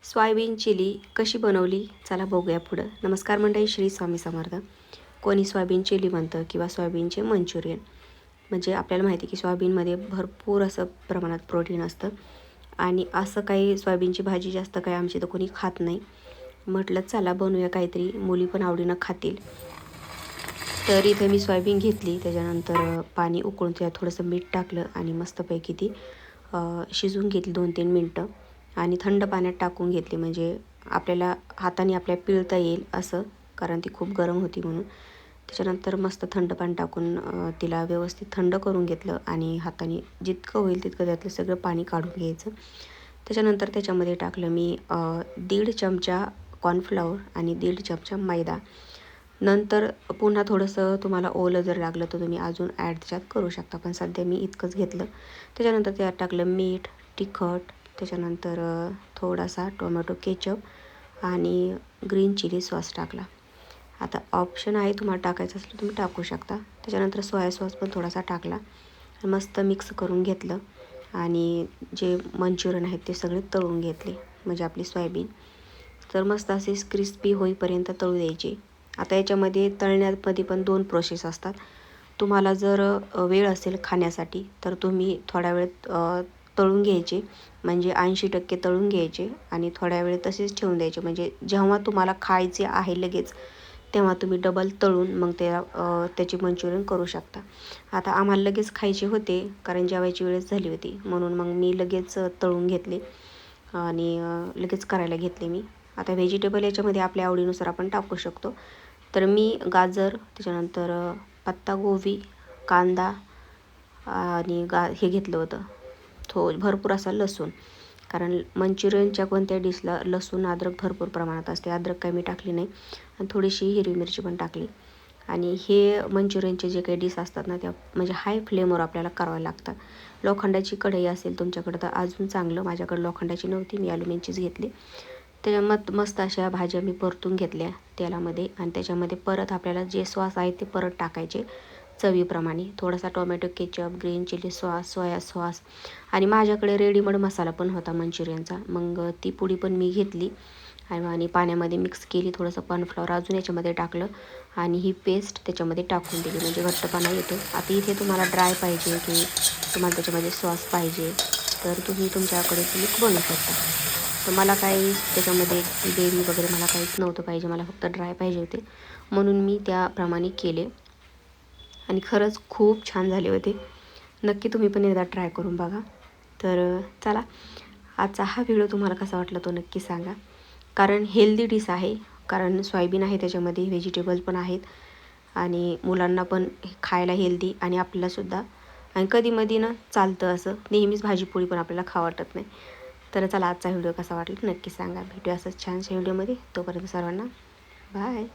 Soybean chilli कशी बनवली चला बघूया पुढं. नमस्कार मंडळी, श्री स्वामी समर्थ. कोणी सोयाबीन चिली म्हणतं किंवा सोयाबीनचे मंचुरियन. म्हणजे आपल्याला माहिती आहे की सोयाबीनमध्ये भरपूर असं प्रमाणात प्रोटीन असतं आणि असं काही सोयाबीनची भाजी जास्त काही आमची तर कोणी खात नाही. म्हटलं चला बनवूया काहीतरी, मुली पण आवडीनं खातील. तर इथे मी सोयाबीन घेतली, त्याच्यानंतर पाणी उकळून त्यात थोडंसं मीठ टाकलं आणि मस्तपैकी ती शिजवून घेतली 2-3 मिनटं आणि थंड पाण्यात टाकून घेतली, म्हणजे आपल्याला हाताने आपल्या पिळता येईल असं, कारण ती खूप गरम होती म्हणून. त्याच्यानंतर मस्त थंड पाणी टाकून तिला व्यवस्थित थंड करून घेतलं आणि हाताने जितकं होईल तितकं त्यातलं सगळं पाणी काढून घ्यायचं. त्याच्यानंतर त्याच्यामध्ये टाकलं मी 1.5 चमचा कॉर्नफ्लॉवर आणि 1.5 चमचा मैदा. नंतर पुन्हा थोडंसं तुम्हाला ओलं जर लागलं तर तुम्ही अजून ॲड त्याच्यात करू शकता, पण सध्या मी इतकंच घेतलं. त्याच्यानंतर त्यात टाकलं मीठ, तिखट, त्याच्यानंतर थोडासा टोमॅटो केचप आणि ग्रीन चिली सॉस टाकला. आता ऑप्शन आहे, तुम्हाला टाकायचं असलं तुम्ही टाकू शकता. त्याच्यानंतर सोया सॉस पण थोडासा टाकला. मस्त मिक्स करून घेतलं आणि जे मंचुरियन आहेत ते सगळे तळून घेतले, म्हणजे आपली सोयाबीन तर मस्त असे क्रिस्पी होईपर्यंत तळू द्यायची. आता याच्यामध्ये तळण्यामध्ये पण 2 प्रोसेस असतात. तुम्हाला जर वेळ असेल खाण्यासाठी तर तुम्ही थोडा वेळ तळून घ्यायचे, म्हणजे 80% तळून घ्यायचे आणि थोड्या वेळ तसेच ठेवून द्यायचे, म्हणजे जेव्हा तुम्हाला खायचे आहे लगेच तेव्हा तुम्ही डबल तळून मग त्याची मंचुरियन करू शकता. आता आम्हाला लगेच खायचे होते कारण जेवायची वेळच झाली होती, म्हणून मग मी लगेच तळून घेतले आणि लगेच करायला घेतले मी. आता व्हेजिटेबल याच्यामध्ये आपल्या आवडीनुसार आपण टाकू शकतो. तर मी गाजर, त्याच्यानंतर पत्तागोबी, कांदा आणि हे घेतलं होतं भरपूर असा लसूण, कारण मंचुरियनच्या कोणत्या डिशला लसूण अद्रक भरपूर प्रमाणात असते. अद्रक काही मी टाकली नाही आणि थोडीशी हिरवी मिरची पण टाकली. आणि हे मंचुरियनचे जे काही डिश असतात ना, त्या म्हणजे हाय फ्लेमवर आपल्याला करावं लागतात. लोखंडाची कढई असेल तुमच्याकडं तर अजून चांगलं. माझ्याकडे लोखंडाची नव्हती, मी ॲल्युमिनियमचीच घेतली. त्याच्यात मस्त अशा भाज्या मी परतून घेतल्या तेलामध्ये आणि त्याच्यामध्ये परत आपल्याला जे सॉस आहे ते परत टाकायचे चवीप्रमाणे. थोडासा tomato ketchup, green chilli sauce, soya sauce आणि माझ्याकडे रेडीमेड मसाला पण होता मंचुरियनचा, मग ती पुडी पण मी घेतली आणि पाण्यामध्ये मिक्स केली. थोडंसं कॉर्नफ्लॉवर अजून याच्यामध्ये टाकलं आणि ही पेस्ट त्याच्यामध्ये टाकून दिली, म्हणजे घट्टपणा येतो. आता इथे तुम्हाला ड्राय पाहिजे की तुम्हाला त्याच्यामध्ये सॉस पाहिजे तर तुम्ही तुमच्याकडे क्लिक बनवू शकता. तर मला काही त्याच्यामध्ये ग्रेव्ही वगैरे मला काहीच नव्हतं पाहिजे, मला फक्त ड्राय पाहिजे होते, म्हणून मी त्याप्रमाणे केले आणि खरंच खूप छान झाले होते. नक्की तुम्ही पण एकदा ट्राय करून बघा. तर चला, आजचा हा व्हिडिओ तुम्हाला कसा वाटला तो नक्की सांगा, कारण हेल्दी डिश आहे, कारण सोयाबीन आहे त्याच्यामध्ये, व्हेजिटेबल पण आहेत आणि मुलांना पण खायला हेल्दी आणि आपल्यालासुद्धा. आणि कधीमधी ना चालतं असं, नेहमीच भाजीपोळी पण आपल्याला खावं वाटत नाही. तर चला, आजचा व्हिडिओ कसा वाटला नक्की सांगा. भेटूया असंच छानशा व्हिडिओमध्ये. तोपर्यंत सर्वांना बाय.